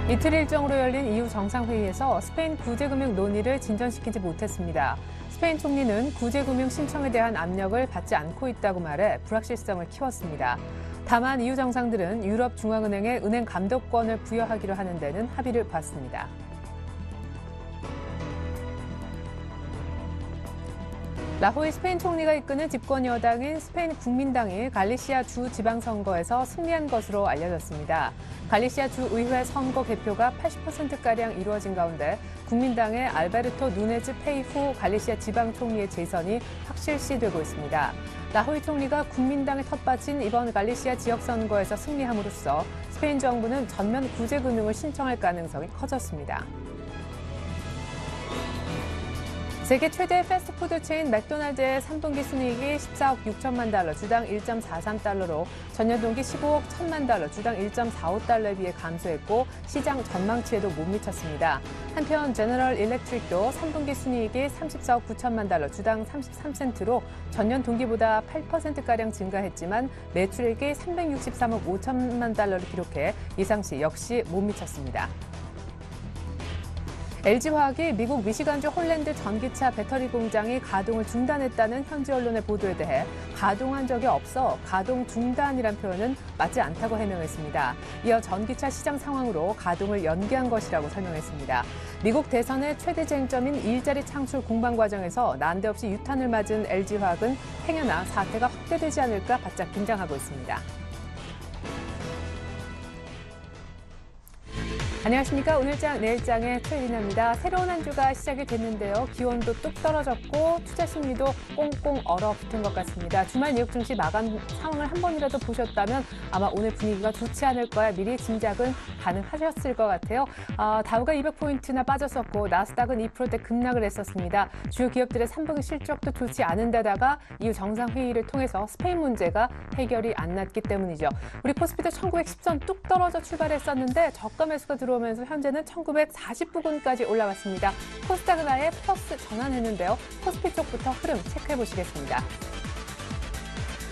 이틀 일정으로 열린 EU 정상회의에서 스페인 구제금융 논의를 진전시키지 못했습니다. 스페인 총리는 구제금융 신청에 대한 압력을 받지 않고 있다고 말해 불확실성을 키웠습니다. 다만 EU 정상들은 유럽 중앙은행에 은행 감독권을 부여하기로 하는 데는 합의를 봤습니다. 라호이 스페인 총리가 이끄는 집권 여당인 스페인 국민당이 갈리시아 주 지방선거에서 승리한 것으로 알려졌습니다. 갈리시아 주 의회 선거 개표가 80%가량 이루어진 가운데 국민당의 알베르토 누네즈 페이후 갈리시아 지방 총리의 재선이 확실시되고 있습니다. 라호이 총리가 국민당에 텃밭인 이번 갈리시아 지역 선거에서 승리함으로써 스페인 정부는 전면 구제 금융을 신청할 가능성이 커졌습니다. 세계 최대 패스트푸드 체인 맥도날드의 3분기 순이익이 14억 6천만 달러, 주당 1.43달러로 전년 동기 15억 1천만 달러, 주당 1.45달러에 비해 감소했고 시장 전망치에도 못 미쳤습니다. 한편 제너럴 일렉트릭도 3분기 순이익이 34억 9천만 달러, 주당 33센트로 전년 동기보다 8%가량 증가했지만 매출액이 363억 5천만 달러를 기록해 예상치 역시 못 미쳤습니다. LG화학이 미국 미시간주 홀랜드 전기차 배터리 공장이 가동을 중단했다는 현지 언론의 보도에 대해 가동한 적이 없어 가동 중단이란 표현은 맞지 않다고 해명했습니다. 이어 전기차 시장 상황으로 가동을 연기한 것이라고 설명했습니다. 미국 대선의 최대 쟁점인 일자리 창출 공방 과정에서 난데없이 유탄을 맞은 LG화학은 행여나 사태가 확대되지 않을까 바짝 긴장하고 있습니다. 안녕하십니까. 오늘장 내일장의 최리나입니다. 새로운 한 주가 시작이 됐는데요. 기온도 뚝 떨어졌고 투자 심리도 꽁꽁 얼어붙은 것 같습니다. 주말 뉴욕 증시 마감 상황을 한 번이라도 보셨다면 아마 오늘 분위기가 좋지 않을 거야 미리 짐작은 가능하셨을 것 같아요. 다우가 200포인트나 빠졌었고 나스닥은 2%대 급락을 했었습니다. 주요 기업들의 3분기 실적도 좋지 않은 데다가 EU 정상회의를 통해서 스페인 문제가 해결이 안 났기 때문이죠. 우리 코스피도 1910선 뚝 떨어져 출발했었는데 저가 매수가 들어오면서 현재는 1940부근까지 올라왔습니다. 코스닥은 아예 플러스 전환했는데요. 코스피 쪽부터 흐름 체크해 보시겠습니다.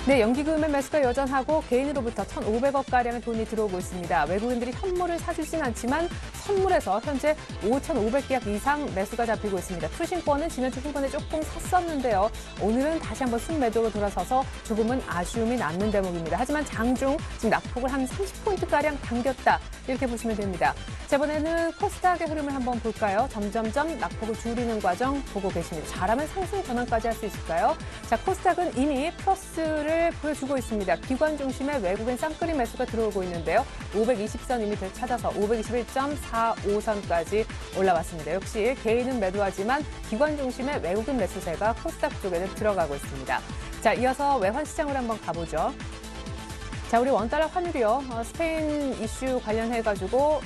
네, 연기금의 매수가 여전하고 개인으로부터 1,500억가량의 돈이 들어오고 있습니다. 외국인들이 현물을 사주진 않지만 선물에서 현재 5,500계약 이상 매수가 잡히고 있습니다. 투신권은 지난주 후반에 조금 샀었는데요. 오늘은 다시 한번 순매도로 돌아서서 조금은 아쉬움이 남는 대목입니다. 하지만 장중 지금 낙폭을 한 30포인트가량 당겼다. 이렇게 보시면 됩니다. 자, 이번에는 코스닥의 흐름을 한번 볼까요? 점점점 낙폭을 줄이는 과정 보고 계십니다. 잘하면 상승 전환까지 할 수 있을까요? 자, 코스닥은 이미 플러스를 보여주고 있습니다. 기관 중심의 외국인 쌍끌이 매수가 들어오고 있는데요. 520선 이미 찾아서 521.45선까지 올라왔습니다. 역시 개인은 매도하지만 기관 중심의 외국인 매수세가 코스닥 쪽에는 들어가고 있습니다. 자, 이어서 외환 시장으로 한번 가보죠. 자, 우리 원달러 환율이요. 스페인 이슈 관련해가지고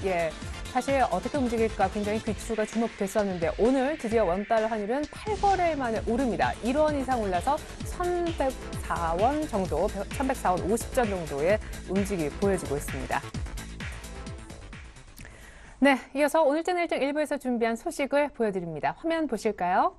사실 어떻게 움직일까 굉장히 귀추가 주목됐었는데 오늘 드디어 원달러 환율은 8거래일 만에 오릅니다. 1원 이상 올라서 1,104원 정도, 1,104원 50전 정도의 움직임이 보여지고 있습니다. 네, 이어서 오늘자 내일장 1부에서 준비한 소식을 보여드립니다. 화면 보실까요?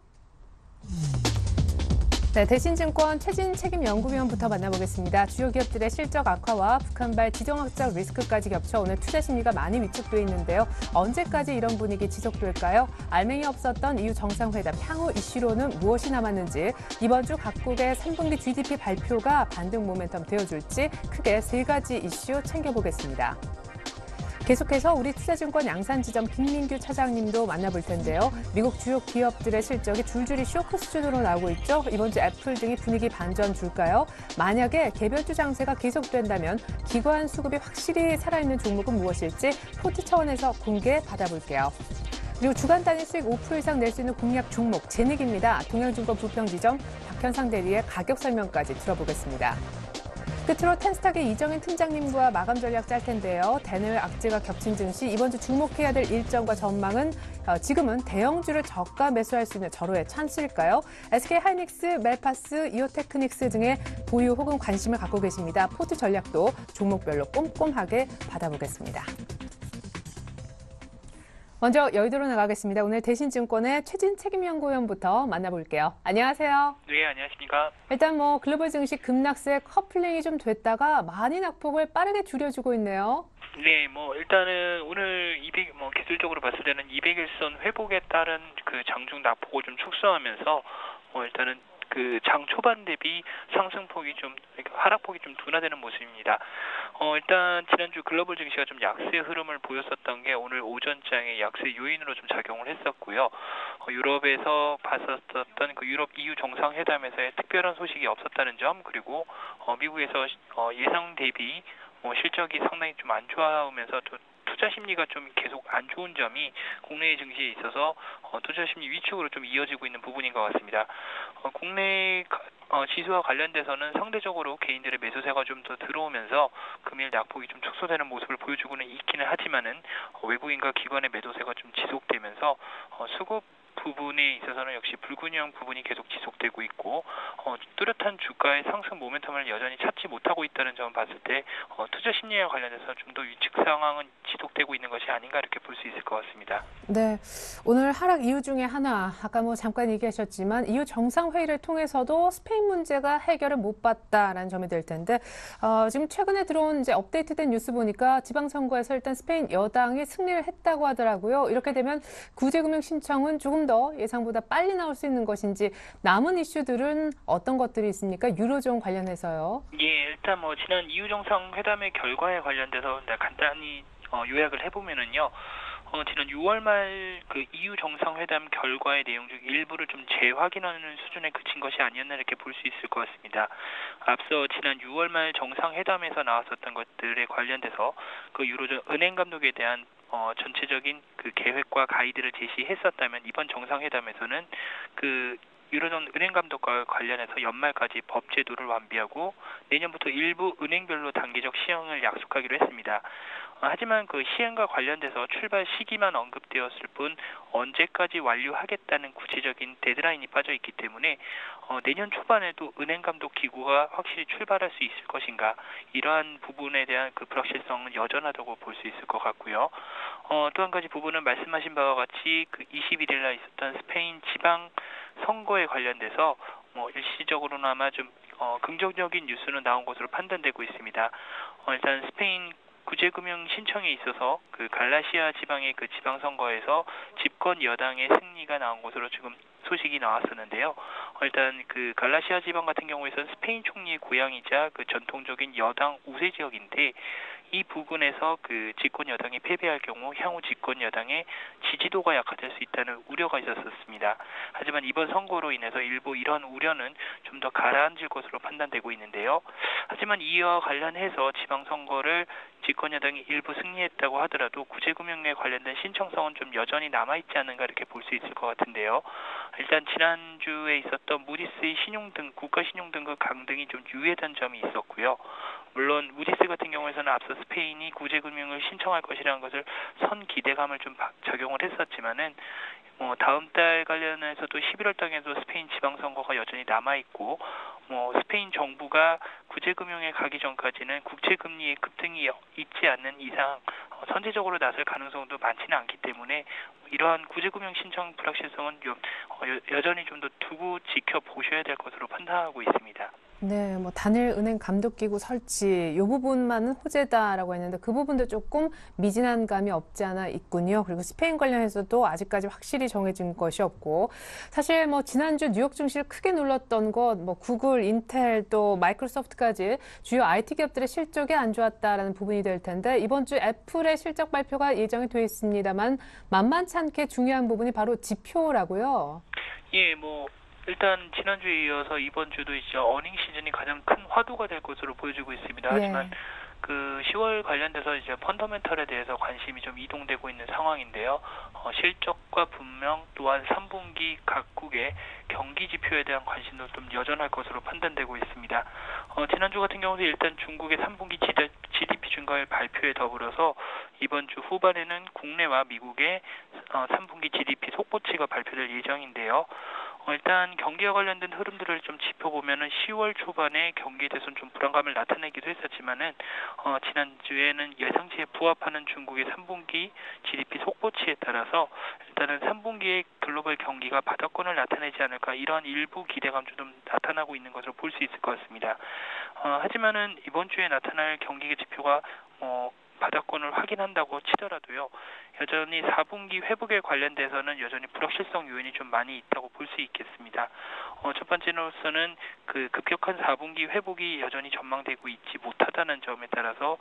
네, 대신증권 최진 책임연구위원부터 만나보겠습니다. 주요 기업들의 실적 악화와 북한발 지정학적 리스크까지 겹쳐 오늘 투자 심리가 많이 위축돼 있는데요. 언제까지 이런 분위기 지속될까요? 알맹이 없었던 EU 정상회담 향후 이슈로는 무엇이 남았는지, 이번 주 각국의 3분기 GDP 발표가 반등 모멘텀 되어줄지 크게 세 가지 이슈 챙겨보겠습니다. 계속해서 우리 투자증권 양산지점 김민규 차장님도 만나볼 텐데요. 미국 주요 기업들의 실적이 줄줄이 쇼크 수준으로 나오고 있죠. 이번 주 애플 등이 분위기 반전 줄까요? 만약에 개별주 장세가 계속된다면 기관 수급이 확실히 살아있는 종목은 무엇일지 포트 차원에서 공개 받아볼게요. 그리고 주간 단위 수익 5% 이상 낼 수 있는 공략 종목 재닉입니다. 동양증권 부평지점 박현상 대리의 가격 설명까지 들어보겠습니다. 끝으로 텐스탁의 이정인 팀장님과 마감 전략 짤 텐데요. 대내외 악재가 겹친 증시, 이번 주 주목해야 될 일정과 전망은 지금은 대형주를 저가 매수할 수 있는 절호의 찬스일까요? SK하이닉스, 멜파스, 이오테크닉스 등의 보유 혹은 관심을 갖고 계십니다. 포트 전략도 종목별로 꼼꼼하게 받아보겠습니다. 먼저 여의도로 나가겠습니다. 오늘 대신증권의 최진 책임연구원부터 만나볼게요. 안녕하세요. 네, 안녕하십니까. 일단 글로벌 증시 급락세 커플링이 좀 됐다가 많이 낙폭을 빠르게 줄여주고 있네요. 네, 일단은 오늘 기술적으로 봤을 때는 200일선 회복에 따른 그 장중 낙폭을 좀 축소하면서 일단은 그 장 초반 대비 상승폭이 좀 하락폭이 좀 둔화되는 모습입니다. 일단 지난주 글로벌 증시가 좀 약세 흐름을 보였었던 게 오늘 오전장에 약세 요인으로 좀 작용을 했었고요. 유럽에서 봤었던 그 유럽 EU 정상회담에서의 특별한 소식이 없었다는 점, 그리고 미국에서 예상 대비 실적이 상당히 좀 안 좋아오면서 또 투자 심리가 좀 계속 안 좋은 점이 국내 증시에 있어서 투자 심리 위축으로 좀 이어지고 있는 부분인 것 같습니다. 국내 지수와 관련돼서는 상대적으로 개인들의 매수세가 좀 더 들어오면서 금일 낙폭이 좀 축소되는 모습을 보여주고는 있기는 하지만은 외국인과 기관의 매도세가 좀 지속되면서 수급 부분에 있어서는 역시 불균형 부분이 계속 지속되고 있고 뚜렷한 주가의 상승 모멘텀을 여전히 찾지 못하고 있다는 점을 봤을 때 투자 심리와 관련해서 좀 더 위축 상황은 지속되고 있는 것이 아닌가 이렇게 볼 수 있을 것 같습니다. 네, 오늘 하락 이유 중에 하나, 아까 잠깐 얘기하셨지만 EU 정상회의를 통해서도 스페인 문제가 해결을 못 봤다라는 점이 될 텐데 지금 최근에 들어온 이제 업데이트된 뉴스 보니까 지방선거에서 일단 스페인 여당이 승리를 했다고 하더라고요. 이렇게 되면 구제금융 신청은 조금 더 예상보다 빨리 나올 수 있는 것인지 남은 이슈들은 어떤 것들이 있습니까? 유로존 관련해서요. 예, 일단 지난 EU 정상회담의 결과에 관련돼서 간단히 요약을 해보면은요. 지난 6월 말 그 EU 정상회담 결과의 내용 중 일부를 좀 재확인하는 수준에 그친 것이 아니었나 이렇게 볼 수 있을 것 같습니다. 앞서 지난 6월 말 정상회담에서 나왔었던 것들에 관련돼서 그 유로존 은행 감독에 대한 전체적인 그 계획과 가이드를 제시했었다면 이번 정상회담에서는 그 유로존 은행 감독과 관련해서 연말까지 법 제도를 완비하고 내년부터 일부 은행별로 단계적 시행을 약속하기로 했습니다. 하지만 그 시행과 관련돼서 출발 시기만 언급되었을 뿐 언제까지 완료하겠다는 구체적인 데드라인이 빠져 있기 때문에 내년 초반에도 은행 감독 기구가 확실히 출발할 수 있을 것인가, 이러한 부분에 대한 그 불확실성은 여전하다고 볼 수 있을 것 같고요. 또 한 가지 부분은 말씀하신 바와 같이 그 21일 날 있었던 스페인 지방 선거에 관련돼서 일시적으로나마 좀 긍정적인 뉴스는 나온 것으로 판단되고 있습니다. 일단 스페인 구제금융 신청에 있어서 그 갈라시아 지방의 그 지방선거에서 집권 여당의 승리가 나온 것으로 지금 소식이 나왔었는데요. 일단 그 갈라시아 지방 같은 경우에서는 스페인 총리의 고향이자 그 전통적인 여당 우세 지역인데 이 부분에서 그 집권 여당이 패배할 경우 향후 집권 여당의 지지도가 약화될 수 있다는 우려가 있었습니다. 하지만 이번 선거로 인해서 일부 이런 우려는 좀 더 가라앉을 것으로 판단되고 있는데요. 하지만 이와 관련해서 지방선거를 집권 여당이 일부 승리했다고 하더라도 구제금융에 관련된 신청성은 좀 여전히 남아있지 않은가 이렇게 볼 수 있을 것 같은데요. 일단 지난주에 있었던 무디스의 국가 신용등급 강등이 좀 유예된 점이 있었고요. 물론 무디스 같은 경우에서는 앞서 스페인이 구제금융을 신청할 것이라는 것을 선 기대감을 좀 작용을 했었지만은 다음 달 관련해서도 11월 달에도 스페인 지방선거가 여전히 남아있고 스페인 정부가 구제금융에 가기 전까지는 국채금리의 급등이 있지 않는 이상 선제적으로 나설 가능성도 많지는 않기 때문에 이러한 구제금융 신청 불확실성은 여전히 좀 더 두고 지켜보셔야 될 것으로 판단하고 있습니다. 네, 단일 은행 감독기구 설치 이 부분만은 호재다라고 했는데 그 부분도 조금 미진한 감이 없지 않아 있군요. 그리고 스페인 관련해서도 아직까지 확실히 정해진 것이 없고 사실 지난주 뉴욕 증시를 크게 눌렀던 것 구글, 인텔 또 마이크로소프트까지 주요 IT 기업들의 실적이 안 좋았다라는 부분이 될 텐데 이번 주 애플의 실적 발표가 예정이 되어 있습니다만 만만치 않게 중요한 부분이 바로 지표라고요. 예, 일단 지난주에 이어서 이번 주도 이제 어닝 시즌이 가장 큰 화두가 될 것으로 보여지고 있습니다. 하지만 그 10월 관련돼서 이제 펀더멘털에 대해서 관심이 좀 이동되고 있는 상황인데요. 실적과 분명 또한 3분기 각국의 경기 지표에 대한 관심도 좀 여전할 것으로 판단되고 있습니다. 지난주 같은 경우도 일단 중국의 3분기 GDP 증가율 발표에 더불어서 이번 주 후반에는 국내와 미국의 3분기 GDP 속보치가 발표될 예정인데요. 일단 경기와 관련된 흐름들을 좀 짚어보면은 10월 초반에 경기에 대해서는 좀 불안감을 나타내기도 했었지만은 지난주에는 예상치에 부합하는 중국의 3분기 GDP 속보치에 따라서 일단은 3분기에 글로벌 경기가 바닥권을 나타내지 않을까 이런 일부 기대감도 좀 나타나고 있는 것으로 볼 수 있을 것 같습니다. 하지만은 이번 주에 나타날 경기 지표가 바닥권을 확인한다고 치더라도요. 여전히 4분기 회복에 관련돼서는 여전히 불확실성 요인이 좀 많이 있다고 볼 수 있겠습니다. 첫 번째로서는 그 급격한 4분기 회복이 여전히 전망되고 있지 못하다는 점에 따라서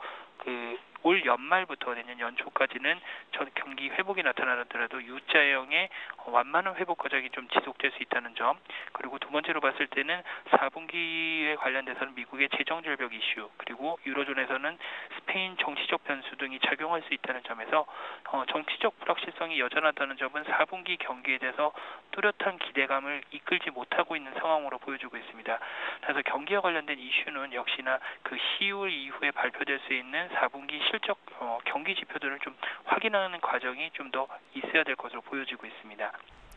올 연말부터 내년 연초까지는 전 경기 회복이 나타나더라도 U자형의 완만한 회복 과정이 좀 지속될 수 있다는 점, 그리고 두 번째로 봤을 때는 4분기에 관련돼서는 미국의 재정 절벽 이슈, 그리고 유로존에서는 스페인 정치적 변수 등이 작용할 수 있다는 점에서 정치적 불확실성이 여전하다는 점은 4분기 경기에 대해서 뚜렷한 기대감을 이끌지 못하고 있는 상황으로 보여주고 있습니다. 그래서 경기와 관련된 이슈는 역시나 그 10월 이후에 발표될 수 있는 4분기 실적 경기 지표들을 좀 확인하는 과정이 좀 더 있어야 될 것으로 보여지고 있습니다.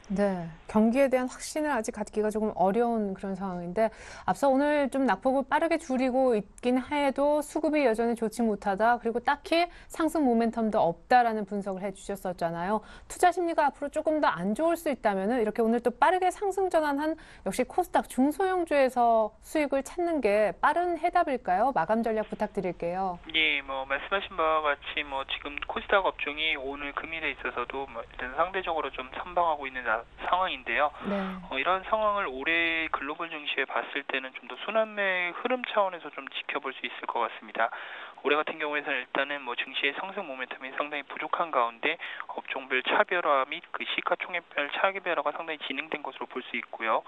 네, 경기에 대한 확신을 아직 갖기가 조금 어려운 그런 상황인데 앞서 오늘 좀 낙폭을 빠르게 줄이고 있긴 해도 수급이 여전히 좋지 못하다. 그리고 딱히 상승 모멘텀도 없다라는 분석을 해주셨었잖아요. 투자 심리가 앞으로 조금 더 안 좋을 수 있다면 이렇게 오늘 또 빠르게 상승 전환한 역시 코스닥 중소형주에서 수익을 찾는 게 빠른 해답일까요? 마감 전략 부탁드릴게요. 예, 말씀하신 바와 같이 지금 코스닥 업종이 오늘 금일에 있어서도 일단 상대적으로 좀 선방하고 있는 상황인데요. 네. 이런 상황을 올해 글로벌 증시에 봤을 때는 좀 더 순환매 흐름 차원에서 좀 지켜볼 수 있을 것 같습니다. 올해 같은 경우에는 일단은 증시의 상승 모멘텀이 상당히 부족한 가운데 업종별 차별화 및 그 시가총액별 차별화가 상당히 진행된 것으로 볼 수 있고요.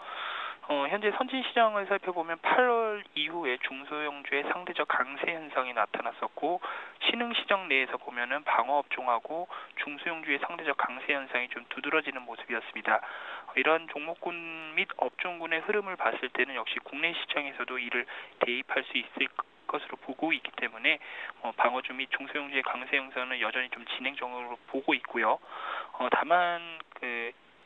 현재 선진 시장을 살펴보면 8월 이후에 중소형주의 상대적 강세 현상이 나타났었고, 신흥 시장 내에서 보면은 방어 업종하고 중소형주의 상대적 강세 현상이 좀 두드러지는 모습이었습니다. 이런 종목군 및 업종군의 흐름을 봤을 때는 역시 국내 시장에서도 이를 대입할 수 있을 것으로 보고 있기 때문에 방어주 및 중소형주의 강세 현상은 여전히 좀 진행 중으로 보고 있고요. 다만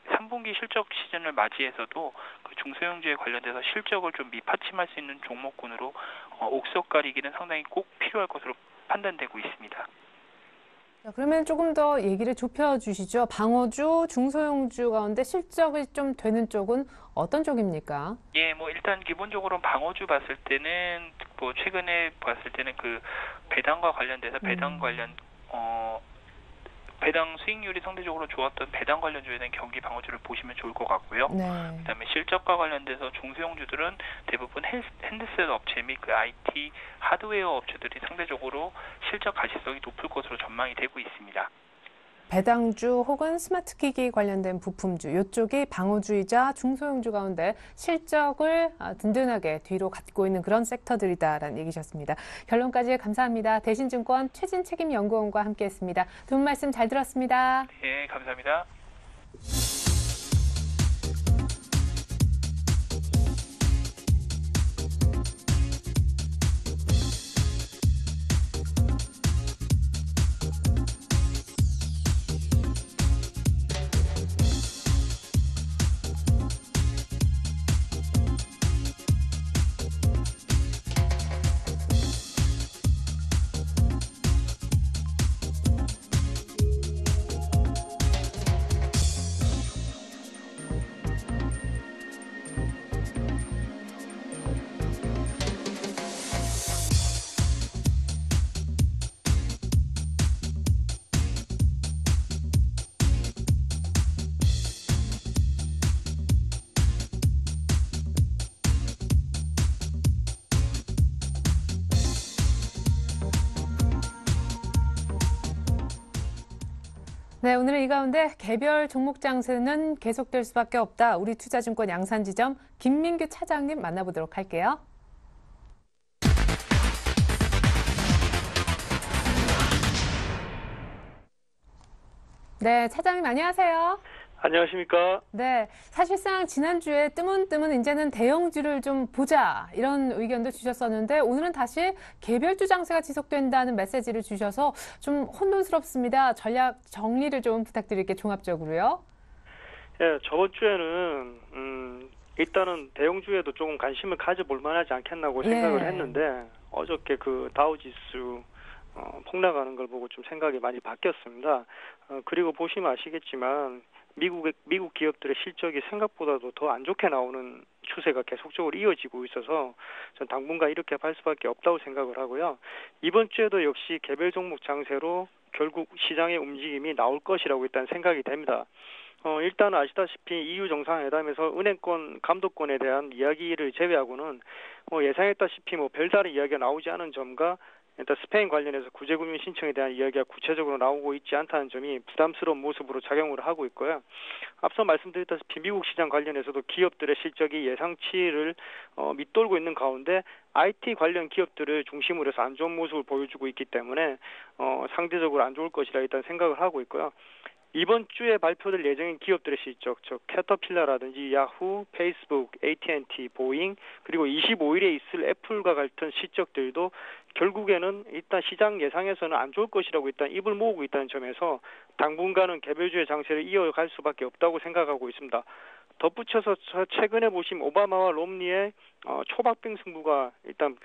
3분기 실적 시즌을 맞이해서도 그 중소형주에 관련돼서 실적을 좀 밑받침할 수 있는 종목군으로 옥석 가리기는 상당히 꼭 필요할 것으로 판단되고 있습니다. 자, 그러면 조금 더 얘기를 좁혀주시죠. 방어주, 중소형주 가운데 실적이 좀 되는 쪽은 어떤 쪽입니까? 예, 일단 기본적으로 방어주 봤을 때는 최근에 봤을 때는 그 배당과 관련돼서 배당 수익률이 상대적으로 좋았던 배당 관련주에 대한 경기 방어주를 보시면 좋을 것 같고요. 네. 그다음에 실적과 관련돼서 중소형주들은 대부분 핸드셋 업체 및 그 IT 하드웨어 업체들이 상대적으로 실적 가시성이 높을 것으로 전망이 되고 있습니다. 배당주 혹은 스마트기기 관련된 부품주, 이쪽이 방어주이자 중소형주 가운데 실적을 든든하게 뒤로 갖고 있는 그런 섹터들이다라는 얘기셨습니다. 결론까지 감사합니다. 대신증권 최진책임연구원과 함께했습니다. 두 분 말씀 잘 들었습니다. 네, 감사합니다. 네, 오늘은 이 가운데 개별 종목 장세는 계속될 수밖에 없다. 우리 투자증권 양산지점 김민규 차장님 만나보도록 할게요. 네, 차장님 안녕하세요. 안녕하십니까? 네, 사실상 지난주에 뜨문뜨문 이제는 대형주를 좀 보자 이런 의견도 주셨었는데 오늘은 다시 개별주 장세가 지속된다는 메시지를 주셔서 좀 혼돈스럽습니다. 전략 정리를 좀 부탁드릴게요. 종합적으로요. 예, 저번 주에는 일단은 대형주에도 조금 관심을 가져볼 만하지 않겠나고 생각을 예. 했는데 어저께 그 다우지수 폭락하는 걸 보고 좀 생각이 많이 바뀌었습니다. 그리고 보시면 아시겠지만 미국 기업들의 실적이 생각보다도 더 안 좋게 나오는 추세가 계속적으로 이어지고 있어서 전 당분간 이렇게 갈 수밖에 없다고 생각을 하고요. 이번 주에도 역시 개별 종목 장세로 결국 시장의 움직임이 나올 것이라고 일단 생각이 됩니다. 일단 아시다시피 EU 정상회담에서 은행권 감독권에 대한 이야기를 제외하고는 예상했다시피 별다른 이야기가 나오지 않은 점과 일단 스페인 관련해서 구제금융 신청에 대한 이야기가 구체적으로 나오고 있지 않다는 점이 부담스러운 모습으로 작용을 하고 있고요. 앞서 말씀드렸다시피 미국 시장 관련해서도 기업들의 실적이 예상치를 밑돌고 있는 가운데 IT 관련 기업들을 중심으로 해서 안 좋은 모습을 보여주고 있기 때문에 상대적으로 안 좋을 것이라 일단 생각을 하고 있고요. 이번 주에 발표될 예정인 기업들의 실적, 즉 캐터필러라든지 야후, 페이스북, AT&T, 보잉, 그리고 25일에 있을 애플과 같은 실적들도 결국에는 일단 시장 예상에서는 안 좋을 것이라고 일단 입을 모으고 있다는 점에서 당분간은 개별주의 장세를 이어갈 수밖에 없다고 생각하고 있습니다. 덧붙여서 최근에 보시면 오바마와 롬니의 초박빙 승부가 일단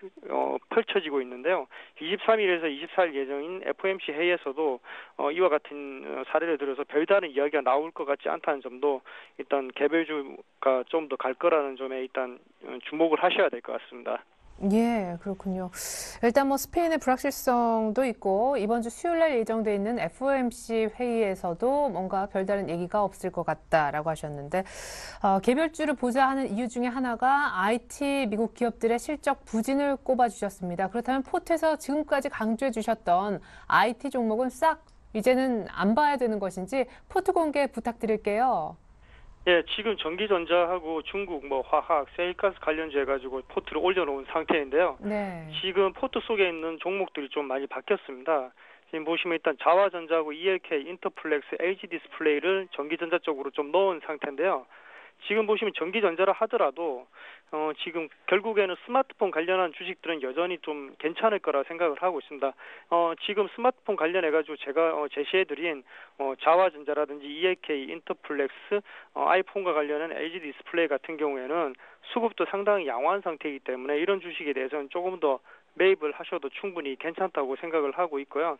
펼쳐지고 있는데요. 23일에서 24일 예정인 FOMC 회의에서도 이와 같은 사례를 들어서 별다른 이야기가 나올 것 같지 않다는 점도 일단 개별주가 좀 더 갈 거라는 점에 일단 주목을 하셔야 될 것 같습니다. 예, 그렇군요. 일단 스페인의 불확실성도 있고 이번 주 수요일 날 예정돼 있는 FOMC 회의에서도 뭔가 별다른 얘기가 없을 것 같다라고 하셨는데 개별주를 보자 하는 이유 중에 하나가 IT 미국 기업들의 실적 부진을 꼽아주셨습니다. 그렇다면 포트에서 지금까지 강조해 주셨던 IT 종목은 싹 이제는 안 봐야 되는 것인지 포트 공개 부탁드릴게요. 예, 지금 전기전자하고 중국 화학, 세일가스 관련주 해가지고 포트를 올려놓은 상태인데요. 네. 지금 포트 속에 있는 종목들이 좀 많이 바뀌었습니다. 지금 보시면 일단 자화전자하고 ELK, 인터플렉스, LG 디스플레이를 전기전자 쪽으로 좀 넣은 상태인데요. 지금 보시면 전기전자라 하더라도 지금 결국에는 스마트폰 관련한 주식들은 여전히 좀 괜찮을 거라 생각을 하고 있습니다. 지금 스마트폰 관련해가지고 제가 제시해드린 자화전자라든지 ELK, 인터플렉스, 아이폰과 관련한 LG 디스플레이 같은 경우에는 수급도 상당히 양호한 상태이기 때문에 이런 주식에 대해서는 조금 더 매입을 하셔도 충분히 괜찮다고 생각을 하고 있고요.